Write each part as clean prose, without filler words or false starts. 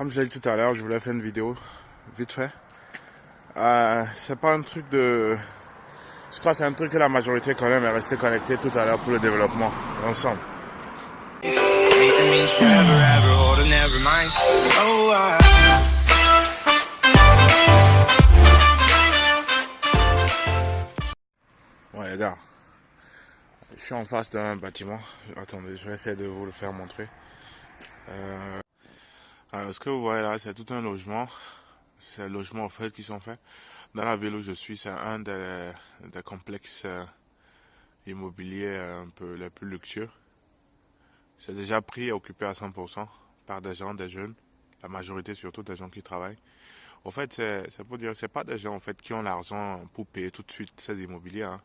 Comme je l'ai dit tout à l'heure, je voulais faire une vidéo, vite fait. C'est pas un truc de... Je crois que c'est un truc que la majorité quand même est restée connectée tout à l'heure pour le développement, ensemble. Ouais les gars, je suis en face d'un bâtiment. Attendez, je vais essayer de vous le faire montrer. Alors, ce que vous voyez là, c'est tout un logement. C'est un logement en fait qui sont faits. Dans la ville où je suis, c'est un des complexes immobiliers un peu les plus luxueux. C'est déjà pris et occupé à 100% par des gens, des jeunes. La majorité surtout des gens qui travaillent. En fait, c'est pour dire, c'est pas des gens en fait qui ont l'argent pour payer tout de suite ces immobiliers. Hein.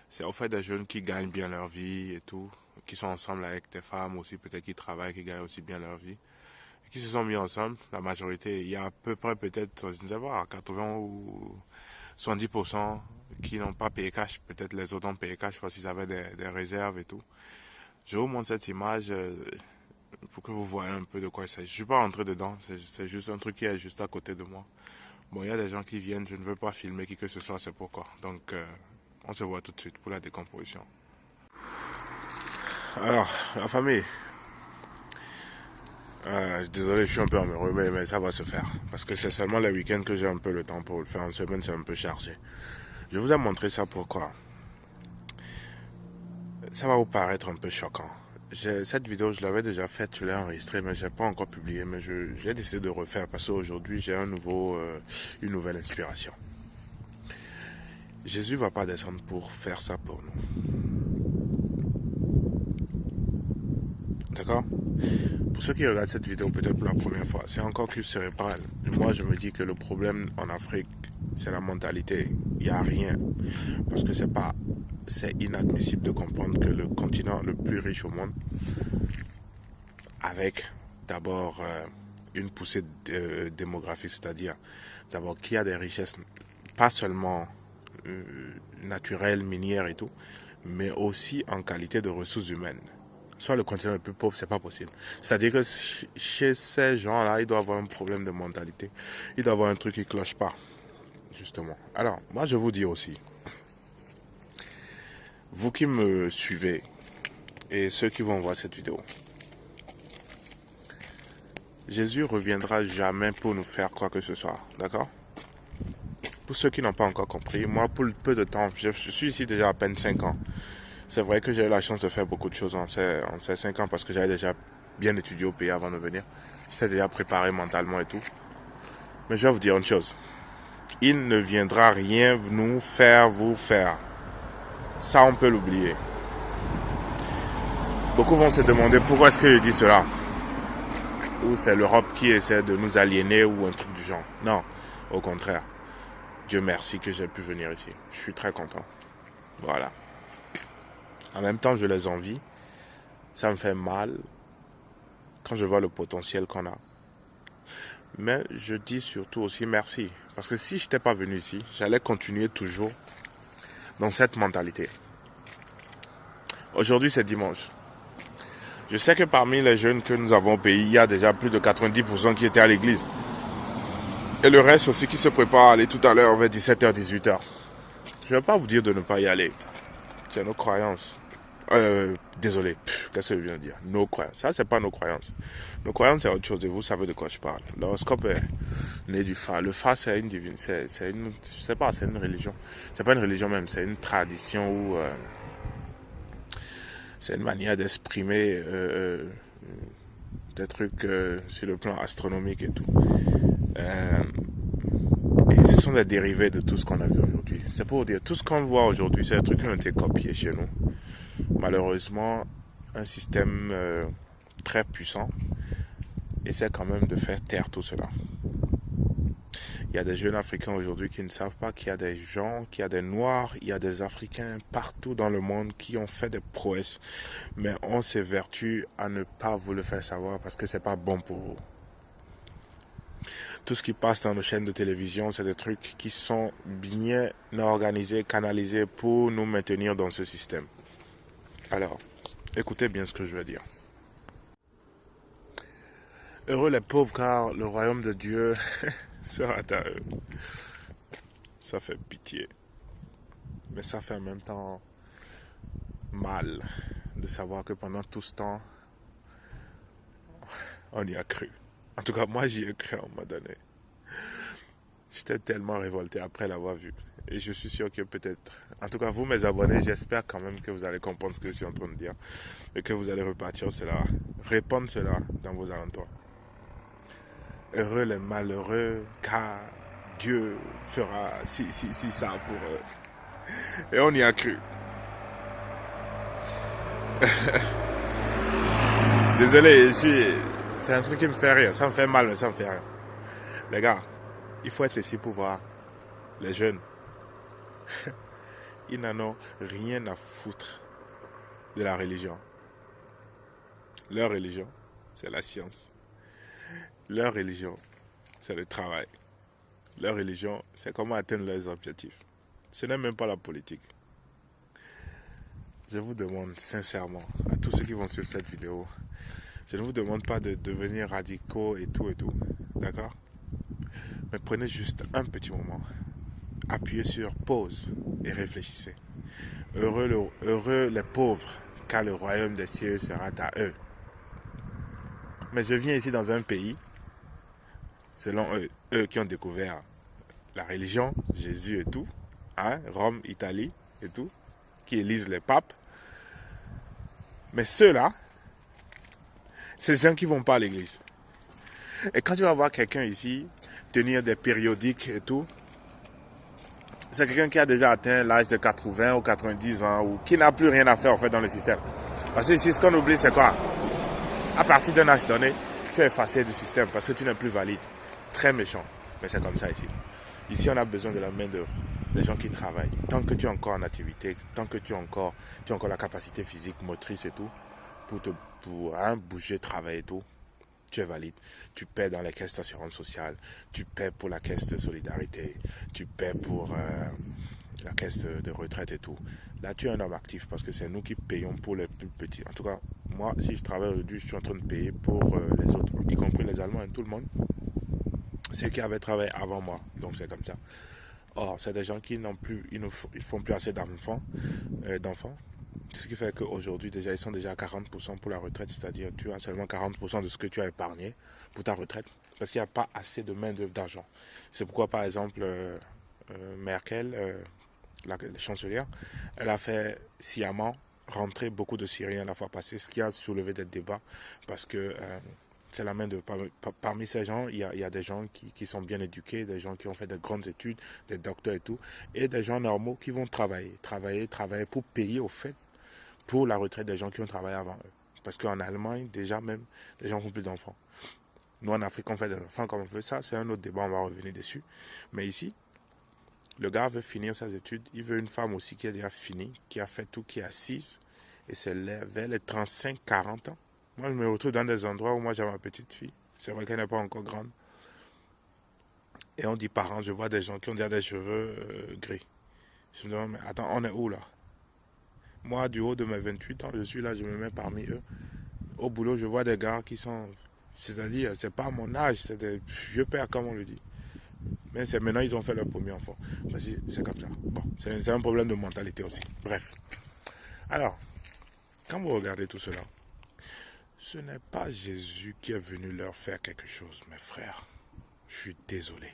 C'est en fait des jeunes qui gagnent bien leur vie et tout, qui sont ensemble avec des femmes aussi, peut-être qui travaillent, qui gagnent aussi bien leur vie, et qui se sont mis ensemble. La majorité, il y a à peu près peut-être, je ne sais pas, 80 ou 70% qui n'ont pas payé cash. Peut-être les autres ont payé cash parce qu'ils avaient des réserves et tout. Je vous montre cette image pour que vous voyez un peu de quoi il s'agit. Je suis pas rentré dedans, c'est juste un truc qui est juste à côté de moi. Bon, il y a des gens qui viennent, je ne veux pas filmer qui que ce soit, c'est pourquoi. Donc, on se voit tout de suite pour la décomposition. Alors, la famille. Désolé, je suis un peu amoureux, mais ça va se faire. Parce que c'est seulement les week-ends que j'ai un peu le temps pour le faire. En semaine, c'est un peu chargé. Je vous ai montré ça pourquoi. Ça va vous paraître un peu choquant. Cette vidéo, je l'avais déjà faite, je l'ai enregistrée, mais je n'ai pas encore publié. Mais j'ai décidé de refaire parce qu'aujourd'hui, j'ai une nouvelle inspiration. Jésus ne va pas descendre pour faire ça pour nous. D'accord? Pour ceux qui regardent cette vidéo peut-être pour la première fois, c'est encore cuivre cérébral. Moi, je me dis que le problème en Afrique, c'est la mentalité. Il n'y a rien. Parce que c'est inadmissible de comprendre que le continent le plus riche au monde, avec d'abord une poussée démographique, c'est-à-dire d'abord qu'il y a des richesses, pas seulement naturelles, minières et tout, mais aussi en qualité de ressources humaines. Soit le continent le plus pauvre, c'est pas possible. C'est-à-dire que chez ces gens-là, il doit avoir un problème de mentalité. Il doit avoir un truc qui cloche pas, justement. Alors, moi, je vous dis aussi, vous qui me suivez et ceux qui vont voir cette vidéo, Jésus reviendra jamais pour nous faire quoi que ce soit, d'accord? Pour ceux qui n'ont pas encore compris, moi, pour peu de temps, je suis ici déjà à peine 5 ans. C'est vrai que j'ai eu la chance de faire beaucoup de choses en ces 5 ans parce que j'avais déjà bien étudié au pays avant de venir. J'étais déjà préparé mentalement et tout. Mais je vais vous dire une chose. Il ne viendra rien nous faire vous faire. Ça, on peut l'oublier. Beaucoup vont se demander pourquoi est-ce que je dis cela. Ou c'est l'Europe qui essaie de nous aliéner ou un truc du genre. Non, au contraire. Dieu merci que j'ai pu venir ici. Je suis très content. Voilà. En même temps, je les envie. Ça me fait mal quand je vois le potentiel qu'on a. Mais je dis surtout aussi merci. Parce que si je n'étais pas venu ici, j'allais continuer toujours dans cette mentalité. Aujourd'hui, c'est dimanche. Je sais que parmi les jeunes que nous avons au pays, il y a déjà plus de 90% qui étaient à l'église. Et le reste aussi qui se prépare à aller tout à l'heure vers 17h, 18h. Je ne vais pas vous dire de ne pas y aller. C'est nos croyances. Désolé, qu'est-ce que je viens de dire? Nos croyances. Ça, c'est pas nos croyances. Nos croyances, c'est autre chose. Et vous savez de quoi je parle. L'horoscope est né du Fa. Le Fa, c'est une divine. C'est une, je sais pas, c'est une religion. C'est pas une religion même, c'est une tradition où c'est une manière d'exprimer des trucs sur le plan astronomique et tout. Et ce sont des dérivés de tout ce qu'on a vu aujourd'hui. C'est pour dire, tout ce qu'on voit aujourd'hui, c'est des trucs qui ont été copiés chez nous. Malheureusement, un système très puissant essaie quand même de faire taire tout cela. Il y a des jeunes Africains aujourd'hui qui ne savent pas qu'il y a des gens, qu'il y a des Noirs, il y a des Africains partout dans le monde qui ont fait des prouesses, mais on s'évertue à ne pas vous le faire savoir parce que c'est pas bon pour vous. Tout ce qui passe dans nos chaînes de télévision, c'est des trucs qui sont bien organisés, canalisés pour nous maintenir dans ce système. Alors, écoutez bien ce que je veux dire. Heureux les pauvres car le royaume de Dieu sera à eux. Ça fait pitié. Mais ça fait en même temps mal de savoir que pendant tout ce temps, on y a cru. En tout cas, moi, j'y ai cru à un moment donné. J'étais tellement révolté après l'avoir vu. Et je suis sûr que peut-être... En tout cas, vous, mes abonnés, j'espère quand même que vous allez comprendre ce que je suis en train de dire. Et que vous allez repartir cela, répandre cela dans vos alentours. Heureux les malheureux, car Dieu fera si ça pour eux. Et on y a cru. Désolé, c'est un truc qui me fait rire. Ça me fait mal, mais ça me fait rire. Les gars, il faut être ici pour voir les jeunes. Ils n'en ont rien à foutre de la religion. Leur religion, c'est la science. Leur religion, c'est le travail. Leur religion, c'est comment atteindre leurs objectifs. Ce n'est même pas la politique. Je vous demande sincèrement, à tous ceux qui vont suivre cette vidéo, je ne vous demande pas de devenir radicaux et tout, d'accord? Mais prenez juste un petit moment, appuyez sur pause et réfléchissez. Heureux les pauvres, car le royaume des cieux sera à eux. Mais je viens ici dans un pays, selon eux qui ont découvert la religion, Jésus et tout, hein, Rome, Italie et tout, qui élisent les papes. Mais ceux-là, c'est des gens qui ne vont pas à l'église. Et quand tu vas voir quelqu'un ici tenir des périodiques et tout, c'est quelqu'un qui a déjà atteint l'âge de 80 ou 90 ans ou qui n'a plus rien à faire en fait dans le système. Parce que ici, ce qu'on oublie, c'est quoi? À partir d'un âge donné, tu es effacé du système parce que tu n'es plus valide. C'est très méchant, mais c'est comme ça ici. Ici, on a besoin de la main-d'œuvre, des gens qui travaillent. Tant que tu es encore en activité, tant que tu as encore la capacité physique, motrice et tout, pour bouger, travailler et tout, tu es valide. Tu paies dans les caisses d'assurance sociale, tu paies pour la caisse de solidarité, tu paies pour la caisse de retraite et tout. Là, tu es un homme actif parce que c'est nous qui payons pour les plus petits. En tout cas, moi, si je travaille aujourd'hui, je suis en train de payer pour les autres, y compris les Allemands et tout le monde. Ceux qui avaient travaillé avant moi, donc c'est comme ça. Or, c'est des gens qui n'ont plus, ils font plus assez d'enfants. Ce qui fait qu'aujourd'hui, déjà, ils sont déjà à 40% pour la retraite, c'est-à-dire tu as seulement 40% de ce que tu as épargné pour ta retraite, parce qu'il n'y a pas assez de main-d'œuvre d'argent. C'est pourquoi, par exemple, Merkel, la chancelière, elle a fait sciemment rentrer beaucoup de Syriens la fois passée, ce qui a soulevé des débats, parce que c'est la main de parmi ces gens, il y a des gens qui sont bien éduqués, des gens qui ont fait de grandes études, des docteurs et tout, et des gens normaux qui vont travailler pour payer au fait pour la retraite des gens qui ont travaillé avant eux. Parce qu'en Allemagne, déjà même, les gens font plus d'enfants. Nous, en Afrique, on fait des enfants comme on veut. Ça, c'est un autre débat, on va revenir dessus. Mais ici, le gars veut finir ses études. Il veut une femme aussi qui a déjà fini, qui a fait tout, qui est assise. Et c'est vers les 35-40 ans. Moi, je me retrouve dans des endroits où moi, j'ai ma petite fille. C'est vrai qu'elle n'est pas encore grande. Et on dit parents, je vois des gens qui ont déjà des cheveux gris. Je me demande, mais attends, on est où là? Moi, du haut de mes 28 ans, je suis là, je me mets parmi eux. Au boulot, je vois des gars qui sont... C'est-à-dire, c'est pas mon âge, c'est des vieux pères, comme on le dit. Mais c'est maintenant, ils ont fait leur premier enfant. C'est comme ça. Bon, c'est un problème de mentalité aussi. Bref. Alors, quand vous regardez tout cela, ce n'est pas Jésus qui est venu leur faire quelque chose, mes frères. Je suis désolé.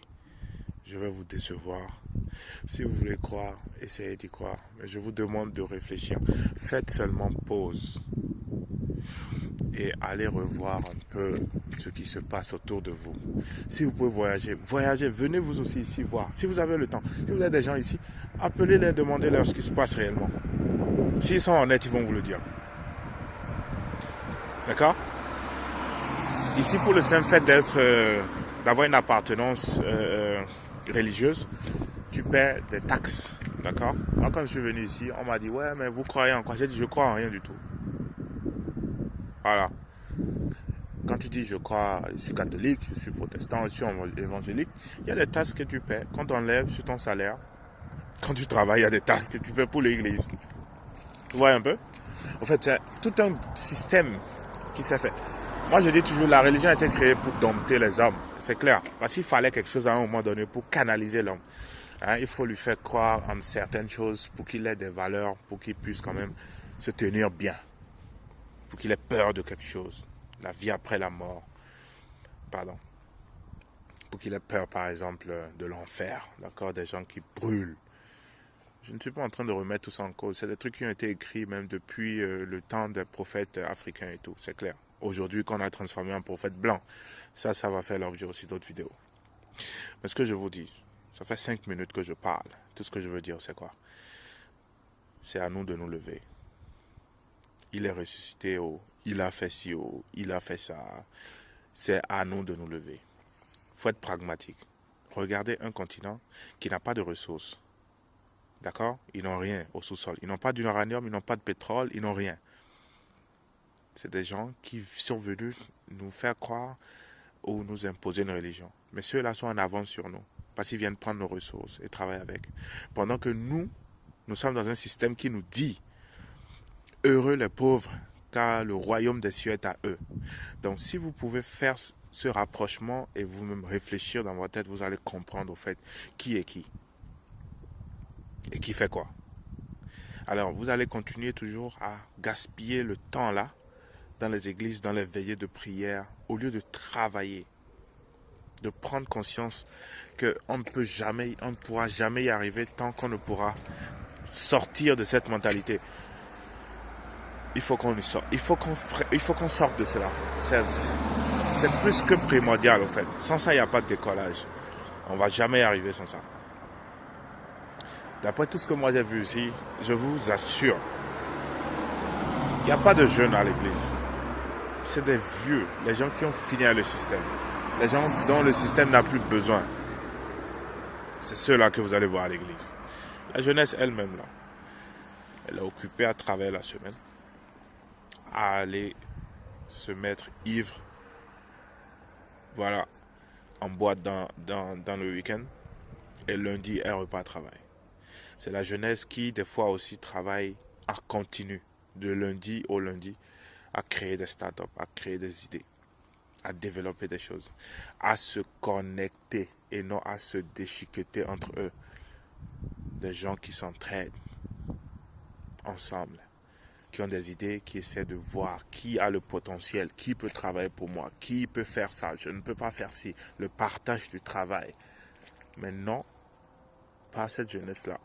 Je vais vous décevoir. Si vous voulez croire, essayez d'y croire. Mais je vous demande de réfléchir. Faites seulement pause. Et allez revoir un peu ce qui se passe autour de vous. Si vous pouvez voyagez. Venez vous aussi ici voir. Si vous avez le temps, si vous avez des gens ici, appelez-les, demandez-leur ce qui se passe réellement. S'ils sont honnêtes, ils vont vous le dire. D'accord? Ici, pour le simple fait d'avoir une appartenance religieuse, tu paies des taxes, d'accord? Moi, quand je suis venu ici, on m'a dit, ouais, mais vous croyez en quoi? J'ai dit, je crois en rien du tout. Voilà. Quand tu dis, je suis catholique, je suis protestant, je suis évangélique, il y a des taxes que tu paies. Quand on enlève sur ton salaire, quand tu travailles, il y a des taxes que tu paies pour l'église. Vous voyez un peu? En fait, c'est tout un système qui s'est fait. Moi, je dis toujours, la religion a été créée pour dompter les hommes. C'est clair. Parce qu'il fallait quelque chose à un moment donné pour canaliser l'homme. Hein, il faut lui faire croire en certaines choses pour qu'il ait des valeurs, pour qu'il puisse quand même se tenir bien. Pour qu'il ait peur de quelque chose. La vie après la mort. Pardon. Pour qu'il ait peur, par exemple, de l'enfer. D'accord? Des gens qui brûlent. Je ne suis pas en train de remettre tout ça en cause. C'est des trucs qui ont été écrits même depuis le temps des prophètes africains et tout. C'est clair. Aujourd'hui, qu'on a transformé en prophète blanc. Ça va faire l'objet aussi d'autres vidéos. Mais ce que je vous dis, ça fait 5 minutes que je parle. Tout ce que je veux dire, c'est quoi? C'est à nous de nous lever. Il est ressuscité, oh. Il a fait ci, oh. Il a fait ça. C'est à nous de nous lever. Il faut être pragmatique. Regardez un continent qui n'a pas de ressources. D'accord? Ils n'ont rien au sous-sol. Ils n'ont pas d'uranium, ils n'ont pas de pétrole, ils n'ont rien. C'est des gens qui sont venus nous faire croire ou nous imposer une religion. Mais ceux-là sont en avance sur nous parce qu'ils viennent prendre nos ressources et travailler avec. Pendant que nous sommes dans un système qui nous dit « Heureux les pauvres, car le royaume des cieux est à eux. » Donc si vous pouvez faire ce rapprochement et vous-même réfléchir dans votre tête, vous allez comprendre au fait qui est qui. Et qui fait quoi. Alors, vous allez continuer toujours à gaspiller le temps là, dans les églises, dans les veillées de prière, au lieu de travailler, de prendre conscience qu'on ne pourra jamais y arriver tant qu'on ne pourra sortir de cette mentalité. Il faut qu'on y sorte. Il faut qu'on sorte de cela. C'est plus que primordial, en fait. Sans ça, il n'y a pas de décollage. On ne va jamais y arriver sans ça. D'après tout ce que moi j'ai vu ici, je vous assure, il n'y a pas de jeunes à l'église. C'est des vieux, les gens qui ont fini avec le système. Les gens dont le système n'a plus besoin. C'est ceux-là que vous allez voir à l'église. La jeunesse elle-même, là, elle est occupée à travers la semaine à aller se mettre ivre, voilà, en boîte dans le week-end. Et lundi, elle repart à travail. C'est la jeunesse qui, des fois aussi, travaille en continu, de lundi au lundi, à créer des startups, à créer des idées, à développer des choses, à se connecter et non à se déchiqueter entre eux. Des gens qui s'entraident ensemble, qui ont des idées, qui essaient de voir qui a le potentiel, qui peut travailler pour moi, qui peut faire ça, je ne peux pas faire ci, le partage du travail. Mais non, pas cette jeunesse-là,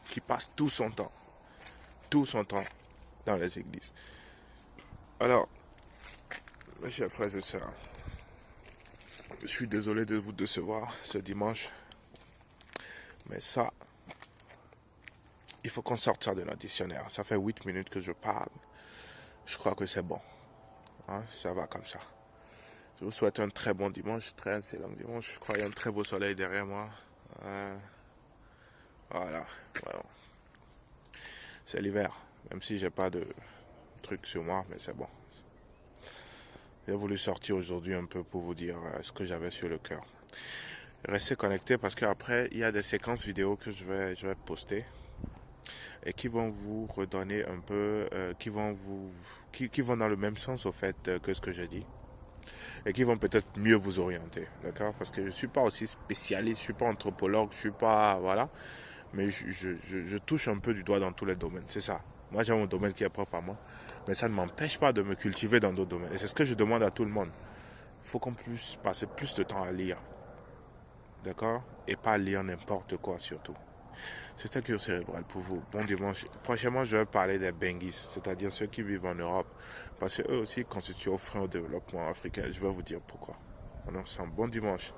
qui passe tout son temps dans les églises. Alors, mes chers frères et sœurs, je suis désolé de vous décevoir ce dimanche, mais ça, il faut qu'on sorte ça de notre dictionnaire. Ça fait 8 minutes que je parle. Je crois que c'est bon. Hein, ça va comme ça. Je vous souhaite un très bon dimanche, très excellent dimanche. Je crois qu'il y a un très beau soleil derrière moi. Voilà. C'est l'hiver, même si j'ai pas de truc sur moi, mais c'est bon. J'ai voulu sortir aujourd'hui un peu pour vous dire ce que j'avais sur le cœur. Restez connectés parce qu'après, il y a des séquences vidéo que je vais poster et qui vont vous redonner un peu, qui vont dans le même sens au fait que ce que j'ai dit et qui vont peut-être mieux vous orienter, d'accord? Parce que je suis pas aussi spécialiste, je suis pas anthropologue, je suis pas, voilà, mais je touche un peu du doigt dans tous les domaines, c'est ça. Moi, j'ai mon domaine qui est propre à moi, mais ça ne m'empêche pas de me cultiver dans d'autres domaines. Et c'est ce que je demande à tout le monde. Il faut qu'on puisse passer plus de temps à lire, d'accord? Et pas lire n'importe quoi surtout. C'était Cure Cérébrale pour vous. Bon dimanche. Prochainement, je vais parler des Benguis, c'est-à-dire ceux qui vivent en Europe, parce qu'eux aussi constituent un frein au développement africain. Je vais vous dire pourquoi. On ensemble. Bon dimanche.